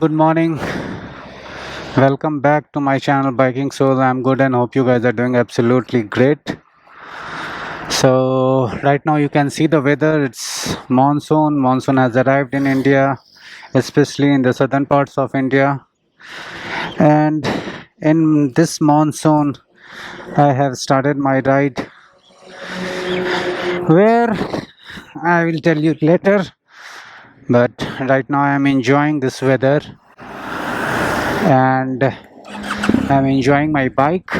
Good morning. Welcome back to my channel Biking Soul. I'm good and hope you guys are doing absolutely great. So right now you can see the weather. It's monsoon. Monsoon has arrived in India, especially in the southern parts of India. And in this monsoon, I have started my ride where I will tell you later. But right now I'm enjoying this weather and I'm enjoying my bike.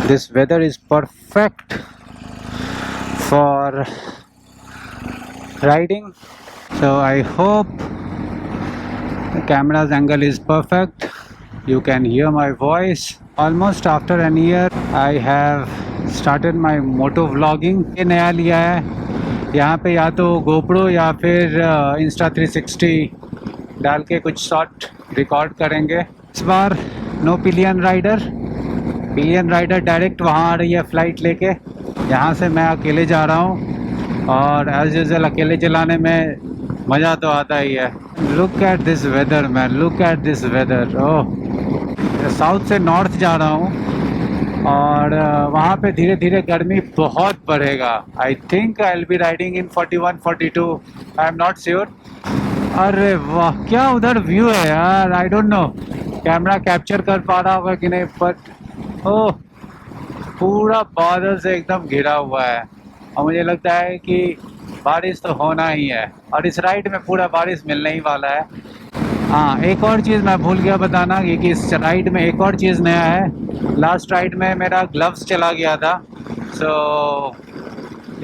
This weather is perfect for riding, so I hope the camera's angle is perfect. You can hear my voice. Almost after an year I have started my moto vlogging. ये नया लिया है, यहाँ पे या तो GoPro या फिर Insta360 डाल के कुछ शॉट रिकॉर्ड करेंगे। इस बार नो पिलियन राइडर डायरेक्ट वहाँ आ रही है फ़्लाइट लेके। यहाँ से मैं अकेले जा रहा हूँ और एज यूजुअल अकेले चलाने में मज़ा तो आता ही है। Look at this weather man, look at this weather. Oh, south से नॉर्थ जा रहा हूँ और वहाँ पे धीरे धीरे गर्मी बहुत बढ़ेगा। I think I will be riding in 41 42, I am not sure. अरे वाह, क्या उधर व्यू है यार। I don't know camera capture कर पा रहा होगा कि नहीं, बट ओह, पूरा बादल से एकदम घिरा हुआ है और मुझे लगता है कि बारिश तो होना ही है और इस राइड में पूरा बारिश मिलने ही वाला है। हाँ, एक और चीज़ मैं भूल गया बताना कि इस राइड में एक और चीज़ नया है। लास्ट राइड में मेरा ग्लव्स चला गया था, सो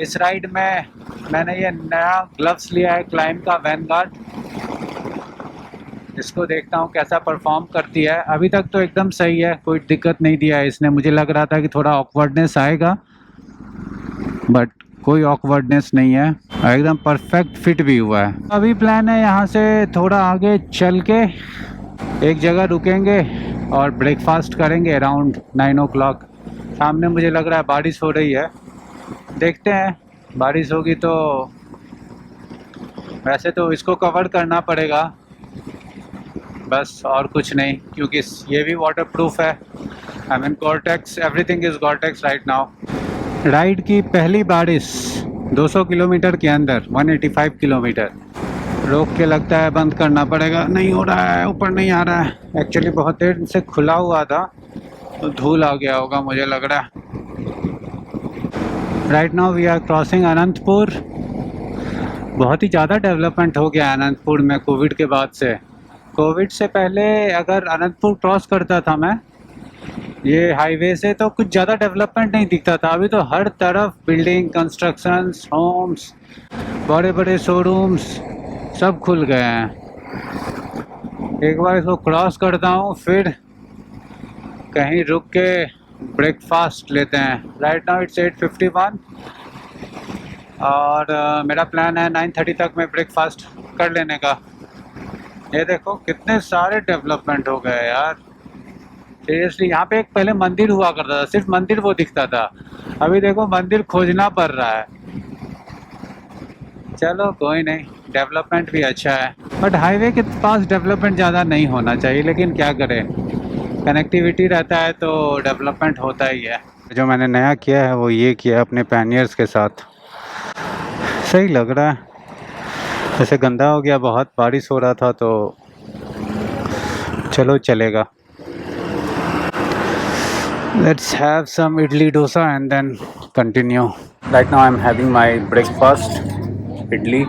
इस राइड में मैंने ये नया ग्लव्स लिया है क्लाइम का वैनगार्ड। इसको देखता हूँ कैसा परफॉर्म करती है। अभी तक तो एकदम सही है, कोई दिक्कत नहीं दिया है इसने। मुझे लग रहा था कि थोड़ा ऑकवर्डनेस आएगा, बट कोई ऑकवर्डनेस नहीं है, एकदम परफेक्ट फिट भी हुआ है। अभी प्लान है यहाँ से थोड़ा आगे चल के एक जगह रुकेंगे और ब्रेकफास्ट करेंगे अराउंड 9 o'clock। सामने मुझे लग रहा है बारिश हो रही है, देखते हैं। बारिश होगी तो वैसे तो इसको कवर करना पड़ेगा बस, और कुछ नहीं, क्योंकि ये भी वाटर प्रूफ है। I mean Goretex, everything is Goretex right now. Ride की पहली बारिश 200 किलोमीटर के अंदर, 185 किलोमीटर। रोक के लगता है बंद करना पड़ेगा। नहीं हो रहा है, ऊपर नहीं आ रहा है। एक्चुअली बहुत देर से खुला हुआ था तो धूल आ गया होगा मुझे लग रहा है। Right now we are crossing Anantapur. बहुत ही ज़्यादा डेवलपमेंट हो गया अनंतपुर में कोविड के बाद से। कोविड से पहले अगर अनंतपुर क्रॉस करता था मैं ये हाईवे से तो कुछ ज़्यादा डेवलपमेंट नहीं दिखता था। अभी तो हर तरफ बिल्डिंग, कंस्ट्रक्शंस, होम्स, बड़े बड़े शोरूम्स सब खुल गए हैं। एक बार इसको क्रॉस करता हूँ, फिर कहीं रुक के ब्रेकफास्ट लेते हैं। राइट नाउ इट्स 8:51 और मेरा प्लान है 9:30 तक में ब्रेकफास्ट कर लेने का। ये देखो कितने सारे डेवलपमेंट हो गए यार, सीरियसली। यहाँ पे एक पहले मंदिर हुआ करता था, सिर्फ मंदिर वो दिखता था। अभी देखो मंदिर खोजना पड़ रहा है। चलो कोई नहीं, डेवलपमेंट भी अच्छा है, बट हाईवे के पास डेवलपमेंट ज़्यादा नहीं होना चाहिए, लेकिन क्या करें, कनेक्टिविटी रहता है तो डेवलपमेंट होता ही है। जो मैंने नया किया है वो ये किया अपने पैनियर्स के साथ, सही लग रहा है। जैसे गंदा हो गया, बहुत बारिश हो रहा था तो चलो चलेगा। Let's have some idli dosa and then continue. Right now I'm having my breakfast, idli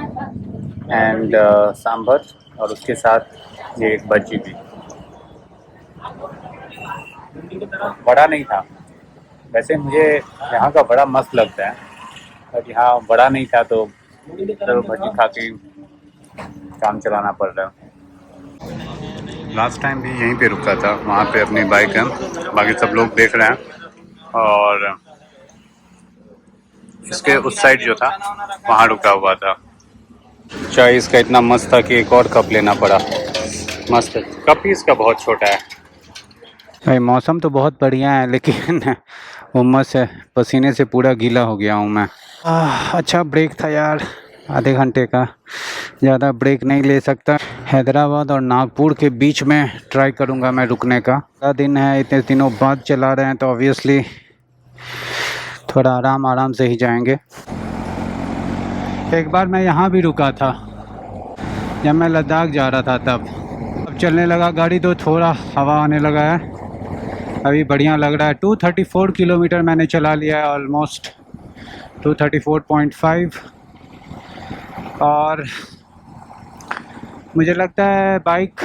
and sambar, और उसके साथ ये एक बज्जी भी। बड़ा नहीं था, वैसे मुझे यहाँ का बड़ा मस्त लगता है, पर यहाँ बड़ा नहीं था तो भज्जी खा के काम चलाना पड़ रहा है। लास्ट टाइम भी यहीं पे रुका था, वहाँ पे अपनी बाइक है, बाकी सब लोग देख रहे हैं। और इसके उस साइड जो था वहाँ रुका हुआ था। चाय इसका इतना मस्त था कि एक और कप लेना पड़ा। मस्त है, कप ही इसका बहुत छोटा है। भाई मौसम तो बहुत बढ़िया है, लेकिन उमस है, पसीने से पूरा गीला हो गया हूँ मैं। अच्छा ब्रेक था यार, आधे घंटे का, ज़्यादा ब्रेक नहीं ले सकता। हैदराबाद और नागपुर के बीच में ट्राई करूँगा मैं रुकने का। पूरा दिन है, इतने दिनों बाद चला रहे हैं तो ऑब्वियसली थोड़ा आराम से ही जाएंगे। एक बार मैं यहाँ भी रुका था जब मैं लद्दाख जा रहा था तब। अब चलने लगा गाड़ी तो थोड़ा हवा आने लगा है, अभी बढ़िया लग रहा है। 234 किलोमीटर मैंने चला लिया है, ऑलमोस्ट 234.5। और मुझे लगता है बाइक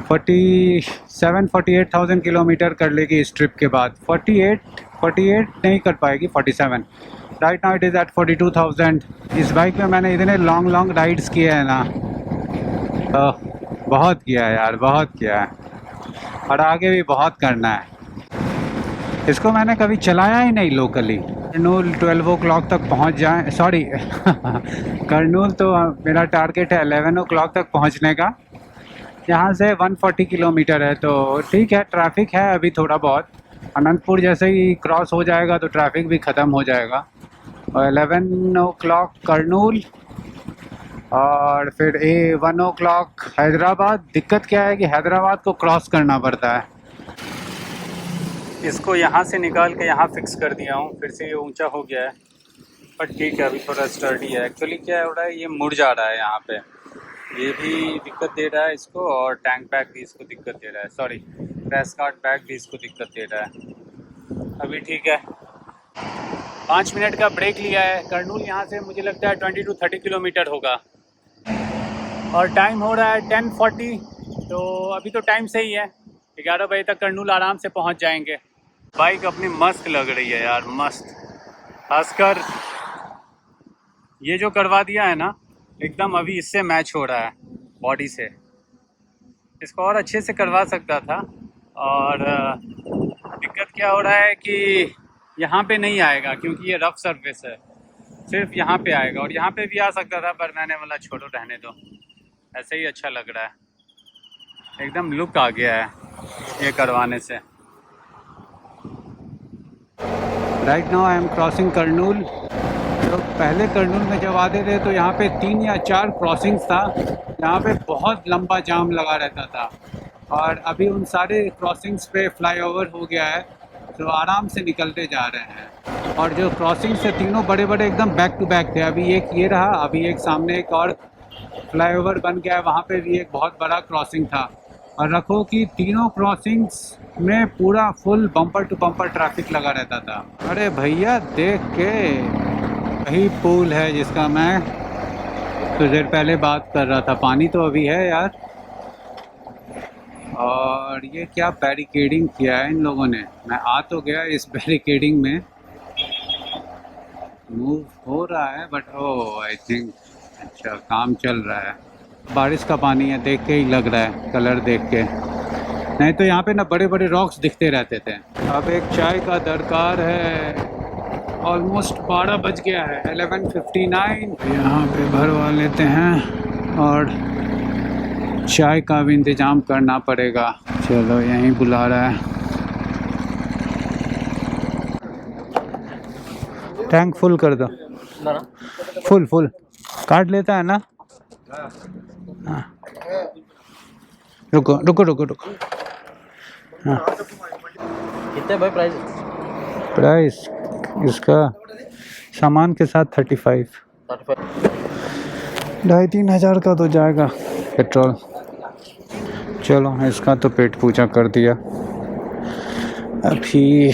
48,000 किलोमीटर कर लेगी इस ट्रिप के बाद। 48 नहीं कर पाएगी, 47। Right now it is at 42,000। इस बाइक में मैंने इतने लॉन्ग राइड्स किए हैं ना, बहुत किया है यार, बहुत किया है, और आगे भी बहुत करना है। इसको मैंने कभी चलाया ही नहीं लोकली। कर्नूल 12 o'clock तक पहुंच जाए, सॉरी कर्नूल तो मेरा टारगेट है 11 o'clock तक पहुंचने का। यहाँ से 140 किलोमीटर है, तो ठीक है, ट्रैफिक है अभी थोड़ा बहुत। अनंतपुर जैसे ही क्रॉस हो जाएगा तो ट्रैफिक भी ख़त्म हो जाएगा। और 11 o'clock कर्नूल, और फिर 1 o'clock हैदराबाद। दिक्कत क्या है कि हैदराबाद को क्रॉस करना पड़ता है। इसको यहाँ से निकाल के यहाँ फिक्स कर दिया हूँ, फिर से ये ऊंचा हो गया है, पर ठीक है, अभी थोड़ा स्टर्डी है। एक्चुअली क्या हो रहा है, ये मुड़ जा रहा है यहाँ पे, ये भी दिक्कत दे रहा है इसको, और टैंक बैग भी इसको दिक्कत दे रहा है, सॉरी क्रैश कार्ट बैग भी इसको दिक्कत दे रहा है। अभी ठीक है, 5 मिनट का ब्रेक लिया है। कर्नूल यहाँ से मुझे लगता है 20 to 30 किलोमीटर होगा, और टाइम हो रहा है 10:40, तो अभी तो टाइम सही है। 11 बजे तक कर्नूल आराम से पहुँच जाएंगे। बाइक अपनी मस्त लग रही है यार, मस्त। खासकर ये जो करवा दिया है ना, एकदम अभी इससे मैच हो रहा है बॉडी से। इसको और अच्छे से करवा सकता था, और दिक्कत क्या हो रहा है कि यहाँ पे नहीं आएगा, क्योंकि ये रफ सरफेस है, सिर्फ यहाँ पे आएगा। और यहाँ पे भी आ सकता था, पर मैंने बोला छोड़ो, रहने दो, ऐसे ही अच्छा लग रहा है। एकदम लुक आ गया है ये करवाने से। Right now I am crossing Kurnool. तो पहले कर्नूल में जब आते थे तो यहाँ पे 3 या 4 क्रॉसिंग्स था, यहाँ पे बहुत लंबा जाम लगा रहता था, और अभी उन सारे क्रॉसिंग्स पे फ्लाईओवर हो गया है, तो आराम से निकलते जा रहे हैं। और जो क्रॉसिंग्स थे तीनों बड़े बड़े एकदम बैक टू बैक थे। अभी एक ये रहा, अभी एक सामने एक और फ्लाईओवर बन गया है, वहाँ पे भी एक बहुत बड़ा क्रॉसिंग था। और रखो कि तीनों क्रॉसिंग्स में पूरा full bumper to bumper traffic लगा रहता था। अरे भैया देख के, वही पुल है जिसका मैं कुछ देर पहले बात कर रहा था। पानी तो अभी है यार, और ये क्या बैरिकेडिंग किया है इन लोगों ने। मैं आ तो गया इस बैरिकेडिंग में, मूव हो रहा है, बट ओह आई थिंक अच्छा काम चल रहा है। बारिश का पानी है, देख के ही लग रहा है, कलर देख के। नहीं तो यहाँ पे ना बड़े बड़े रॉक्स दिखते रहते थे। अब एक चाय का दरकार है। ऑलमोस्ट 12 बज गया है, 11:59। यहाँ पे भरवा लेते हैं, और चाय का भी इंतज़ाम करना पड़ेगा। चलो यहीं बुला रहा है। टैंक फुल कर दो, फुल काट लेता है ना। हाँ रुको। हाँ कितने भाई प्राइस इसका सामान के साथ 35। 2,5-3 हज़ार का तो जाएगा पेट्रोल। चलो इसका तो पेट पूजा कर दिया। अभी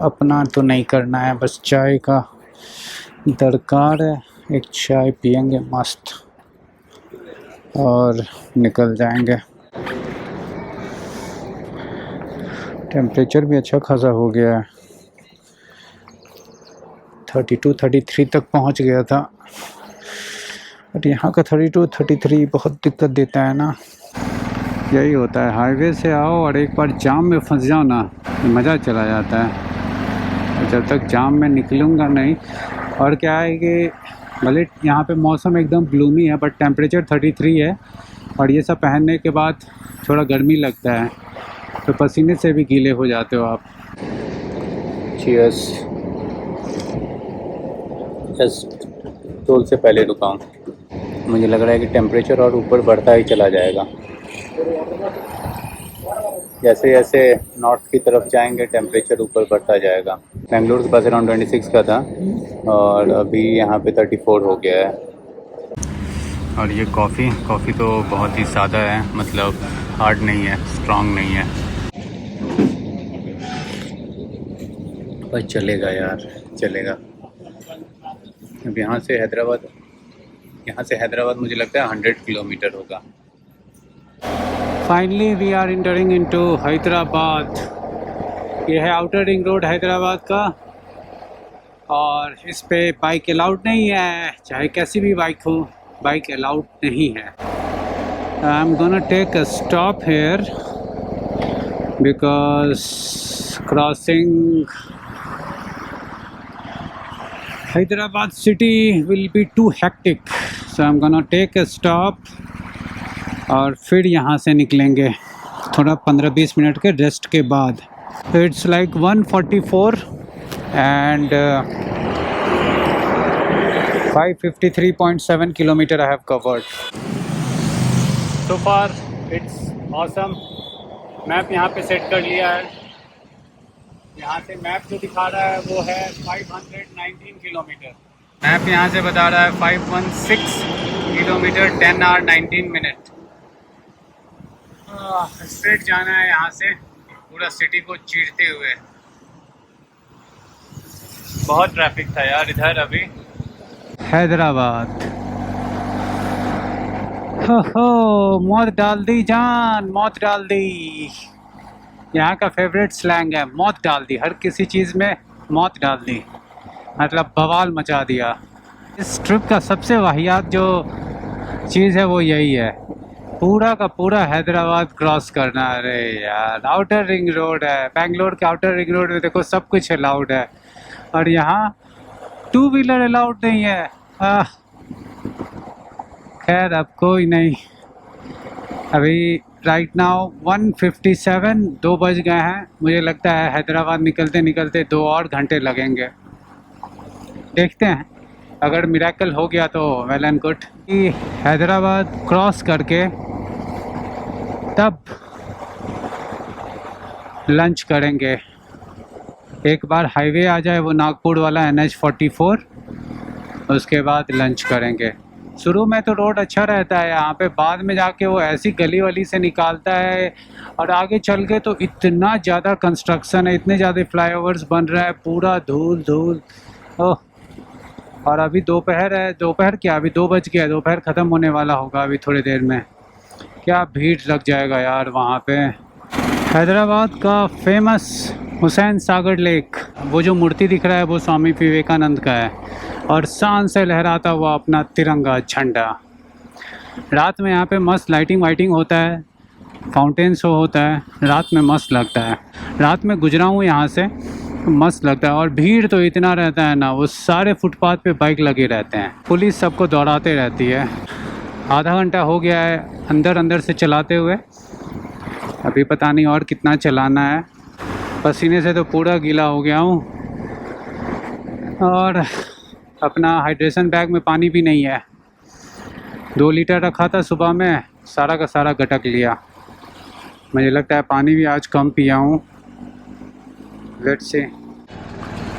अपना तो नहीं करना है, बस चाय का दरकार है। एक चाय पियेंगे मस्त और निकल जाएंगे। टेम्परेचर भी अच्छा खासा हो गया है, 32-33 तक पहुंच गया था, बट यहाँ का 32-33 बहुत दिक्कत देता है ना। यही होता है, हाईवे से आओ और एक बार जाम में फंस जाओ ना, मज़ा चला जाता है। और जब तक जाम में निकलूँगा नहीं। और क्या है कि भले यहाँ पे मौसम एकदम ग्लूमी है, बट टेम्परेचर 33 है, और ये सब पहनने के बाद थोड़ा गर्मी लगता है, तो पसीने से भी गीले हो जाते हो आप। चीयर्स। टोल से पहले रुका हूँ। मुझे लग रहा है कि टेम्परेचर और ऊपर बढ़ता ही चला जाएगा। जैसे जैसे नॉर्थ की तरफ जाएंगे टेम्परेचर ऊपर बढ़ता जाएगा। बेंगलुरु के पास अराउंड 26 का था और अभी यहाँ पे 34 हो गया है। और ये कॉफ़ी तो बहुत ही सादा है, मतलब हार्ड नहीं है, स्ट्रॉन्ग नहीं है, पर चलेगा यार, चलेगा। अब यहाँ से हैदराबाद मुझे लगता है 100 किलोमीटर होगा। Finally we are entering into Hyderabad. ये है आउटर रिंग रोड हैदराबाद का, और इस पे बाइक अलाउड नहीं है, चाहे कैसी भी बाइक हो, बाइक अलाउड नहीं है। I am gonna take a stop here because crossing Hyderabad city will be too hectic, so I'm gonna take a stop और फिर यहाँ से निकलेंगे थोड़ा 15-20 मिनट के रेस्ट के बाद। It's like 1:44 and 553.7 kilometer I have covered. So far it's awesome. Map यहाँ पे सेट कर लिया है। यहाँ से मैप जो दिखा रहा है वो है 519 किलोमीटर। मैप यहाँ से बता रहा है 516 किलोमीटर 10 आवर 19 मिनट। स्ट्रेट जाना है यहाँ से पूरा सिटी को चीरते हुए। बहुत ट्रैफिक था यार इधर अभी। हैदराबाद हो मौत डाल दी जान, मौत डाल दी। यहाँ का फेवरेट स्लैंग है मौत डाल दी। हर किसी चीज़ में मौत डाल दी, मतलब बवाल मचा दिया। इस ट्रिप का सबसे वाहियात जो चीज़ है वो यही है, पूरा का पूरा हैदराबाद क्रॉस करना। अरे यार आउटर रिंग रोड है, बेंगलोर के आउटर रिंग रोड में देखो सब कुछ अलाउड है, और यहाँ 2 व्हीलर अलाउड नहीं है। खैर अब कोई नहीं। अभी राइट नाउ 1:57, 2 बज गए हैं। मुझे लगता है हैदराबाद निकलते निकलते 2 और घंटे लगेंगे। देखते हैं, अगर मिरेकल हो गया तो well and good. Hyderabad cross करके तब लंच करेंगे। एक बार हाईवे आ जाए वो नागपुर वाला NH44, उसके बाद लंच करेंगे। शुरू में तो रोड अच्छा रहता है यहाँ पे, बाद में जाके वो ऐसी गली वली से निकालता है, और आगे चल के तो इतना ज़्यादा कंस्ट्रक्शन है, इतने ज़्यादा फ्लाईओवर्स बन रहा है, पूरा धूल धूल। ओह, और अभी दोपहर है। दोपहर क्या, अभी 2 बज गया, दोपहर ख़त्म होने वाला होगा अभी थोड़ी देर में। क्या भीड़ लग जाएगा यार वहाँ पे। हैदराबाद का फेमस हुसैन सागर लेक, वो जो मूर्ति दिख रहा है वो स्वामी विवेकानंद का है, और शान से लहराता हुआ अपना तिरंगा झंडा। रात में यहाँ पे मस्त लाइटिंग वाइटिंग होता है, फाउंटेन शो होता है, रात में मस्त लगता है। रात में गुजरा हूँ यहाँ से, मस्त लगता है। और भीड़ तो इतना रहता है ना, वो सारे फुटपाथ पे बाइक लगे रहते हैं, पुलिस सबको दौड़ाते रहती है। आधा घंटा हो गया है अंदर से चलाते हुए, अभी पता नहीं और कितना चलाना है। पसीने से तो पूरा गीला हो गया हूँ, और अपना हाइड्रेशन बैग में पानी भी नहीं है। 2 लीटर रखा था सुबह में, सारा का सारा गटक लिया। मुझे लगता है पानी भी आज कम पिया हूँ। Let's see.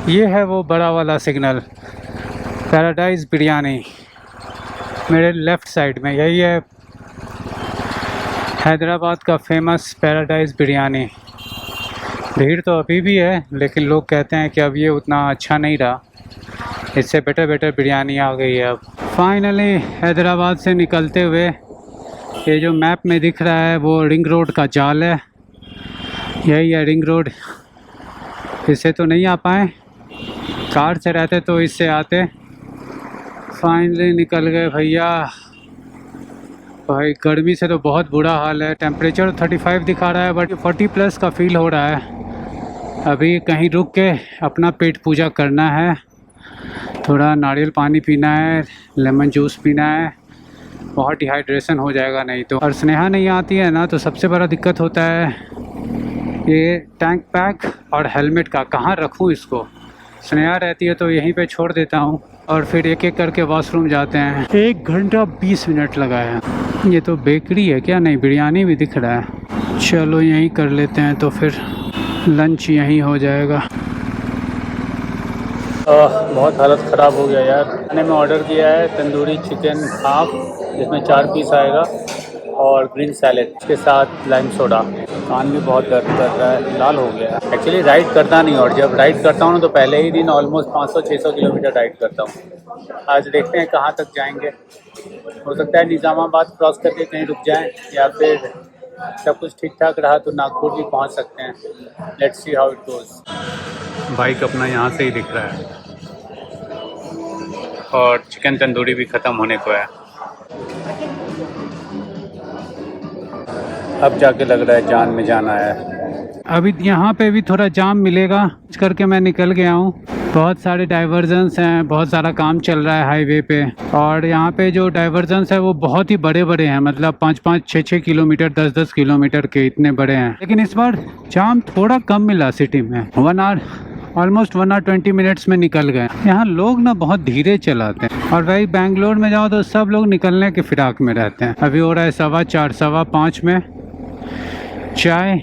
ये है वो बड़ा वाला सिग्नल, पैराडाइज बिरयानी। मेरे लेफ़्ट साइड में यही है हैदराबाद का फेमस पैराडाइज बिरयानी। भीड़ तो अभी भी है, लेकिन लोग कहते हैं कि अब ये उतना अच्छा नहीं रहा, इससे बेटर बिरयानी आ गई है अब। फाइनली हैदराबाद से निकलते हुए ये जो मैप में दिख रहा है वो रिंग रोड का जाल है, यही है रिंग रोड। इससे तो नहीं आ पाए, कार से रहते तो इससे आते। फाइनली निकल गए भैया। भाई गर्मी से तो बहुत बुरा हाल है। टेम्परेचर 35 दिखा रहा है, बट 40+ का फील हो रहा है। अभी कहीं रुक के अपना पेट पूजा करना है, थोड़ा नारियल पानी पीना है, लेमन जूस पीना है, बहुत डिहाइड्रेशन हो जाएगा नहीं तो। और स्नेहा नहीं आती है ना, तो सबसे बड़ा दिक्कत होता है ये टैंक पैक और हेलमेट का, कहाँ रखूँ इसको। स्नेहा रहती है तो यहीं पे छोड़ देता हूँ, और फिर एक एक करके वॉशरूम जाते हैं। 1 घंटा 20 मिनट लगा है। ये तो बेकरी है क्या? नहीं, बिरयानी भी दिख रहा है। चलो यहीं कर लेते हैं, तो फिर लंच यहीं हो जाएगा। बहुत हालत ख़राब हो गया यार। मैंने ऑर्डर किया है तंदूरी चिकन हाफ, जिसमें 4 पीस आएगा, और ग्रीन सैलेड के साथ लाइम सोडा। कान भी बहुत दर्द कर रहा है, लाल हो गया है। एक्चुअली राइड करता नहीं, और जब राइड करता हूँ ना तो पहले ही दिन ऑलमोस्ट 500-600 किलोमीटर राइड करता हूँ। आज देखते हैं कहाँ तक जाएंगे। हो सकता है निज़ामाबाद क्रॉस करके कहीं रुक जाएं, या फिर सब कुछ ठीक ठाक रहा तो नागपुर भी पहुँच सकते हैं। Let's see how it goes. Bike अपना यहाँ से ही दिख रहा है, और चिकन तंदूरी भी ख़त्म होने को है। अब जाके लग रहा है जान में जान आया है। अभी यहाँ पे भी थोड़ा जाम मिलेगा, इस करके मैं निकल गया हूँ। बहुत सारे डाइवर्जन्स हैं, बहुत सारा काम चल रहा है हाईवे पे, और यहाँ पे जो डाइवर्जन्स है वो बहुत ही बड़े बड़े हैं, मतलब 5-5, 6-6 किलोमीटर, 10-10 किलोमीटर के इतने बड़े हैं। लेकिन इस बार जाम थोड़ा कम मिला सिटी में। 1 आवर ऑलमोस्ट 1 आवर 20 मिनट्स में निकल गए। यहाँ लोग ना बहुत धीरे चलाते हैं, और वही बेंगलोर में जाओ तो सब लोग निकलने के फिराक में रहते हैं। अभी हो रहा है 4:15, 5:15 में चाय,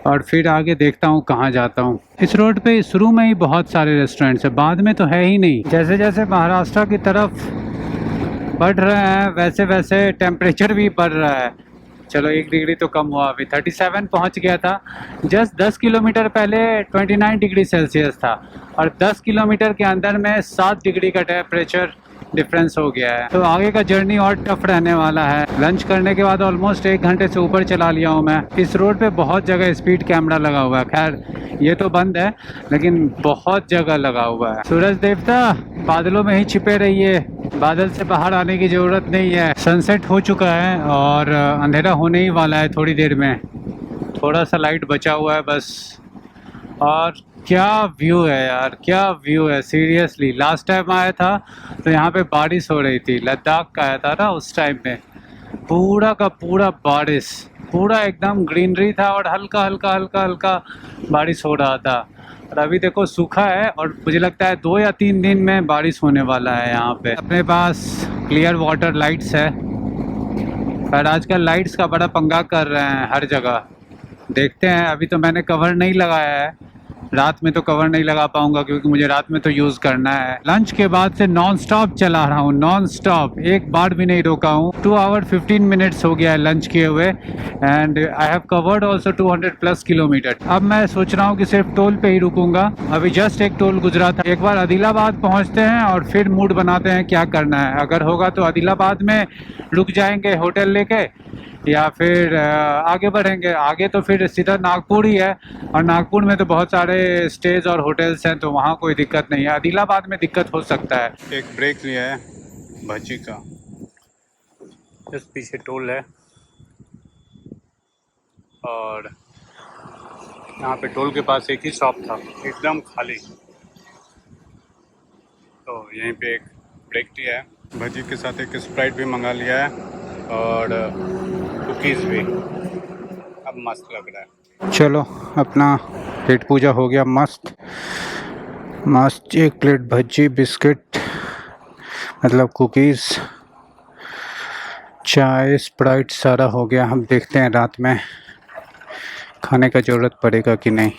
और फिर आगे देखता हूँ कहाँ जाता हूँ। इस रोड पे शुरू में ही बहुत सारे रेस्टोरेंट्स हैं, बाद में तो है ही नहीं। जैसे जैसे महाराष्ट्र की तरफ बढ़ रहे हैं वैसे वैसे टेम्परेचर भी बढ़ रहा है। चलो 1 डिग्री तो कम हुआ, अभी 37 पहुंच गया था। जस्ट 10 किलोमीटर पहले 29 डिग्री सेल्सियस था, और 10 किलोमीटर के अंदर में 7 डिग्री का टेम्परेचर डिफरेंस हो गया है। तो आगे का जर्नी और टफ रहने वाला है। लंच करने के बाद ऑलमोस्ट 1 घंटे से ऊपर चला लिया हूँ मैं। इस रोड पे बहुत जगह स्पीड कैमरा लगा हुआ है, खैर ये तो बंद है, लेकिन बहुत जगह लगा हुआ है। सूरज देवता बादलों में ही छिपे रहिए, बादल से बाहर आने की ज़रूरत नहीं है। सनसेट हो चुका है और अंधेरा होने ही वाला है थोड़ी देर में। थोड़ा सा लाइट बचा हुआ है बस। और क्या व्यू है यार, क्या व्यू है सीरियसली। लास्ट टाइम आया था तो यहाँ पे बारिश हो रही थी, लद्दाख का आया था ना उस टाइम में, पूरा का पूरा बारिश, पूरा एकदम ग्रीनरी था, और हल्का हल्का हल्का हल्का बारिश हो रहा था। और अभी देखो सूखा है, और मुझे लगता है 2 या 3 दिन में बारिश होने वाला है यहाँ पे। अपने पास क्लियर वाटर लाइट्स है, पर आजकल लाइट्स का बड़ा पंगा कर रहे हैं हर जगह। देखते हैं, अभी तो मैंने कवर नहीं लगाया है, रात में तो कवर नहीं लगा पाऊंगा क्योंकि मुझे रात में तो यूज़ करना है। लंच के बाद से नॉन स्टॉप चला रहा हूँ, नॉन स्टॉप, एक बार भी नहीं रोका हूँ। 2 आवर 15 मिनट्स हो गया है लंच किए हुए, and I have covered also 200+ kilometre. अब मैं सोच रहा हूँ कि सिर्फ टोल पे ही रुकूंगा। अभी जस्ट एक टोल गुजरा था। एक बार आदिलाबाद पहुँचते हैं और फिर मूड बनाते हैं क्या करना है। अगर होगा तो आदिलाबाद में रुक जाएंगे होटल लेके, या फिर आगे बढ़ेंगे। आगे तो फिर सीधा नागपुर ही है, और नागपुर में तो बहुत सारे स्टेज और होटल्स हैं, तो वहाँ कोई दिक्कत नहीं है। आदिलाबाद में दिक्कत हो सकता है। एक ब्रेक लिया है भज्जी का, जिस पीछे टोल है, और यहाँ पे टोल के पास एक ही शॉप था एकदम खाली, तो यहीं पे एक ब्रेक लिया है। भज्जी के साथ एक स्प्राइट भी मंगा लिया है, और कुकीज़ भी। अब मस्त लग रहा है। चलो अपना पेट पूजा हो गया मस्त मस्त। 1 प्लेट भज्जी, बिस्किट मतलब कुकीज़, चाय, स्प्राइट सारा हो गया। हम देखते हैं रात में खाने का ज़रूरत पड़ेगा कि नहीं।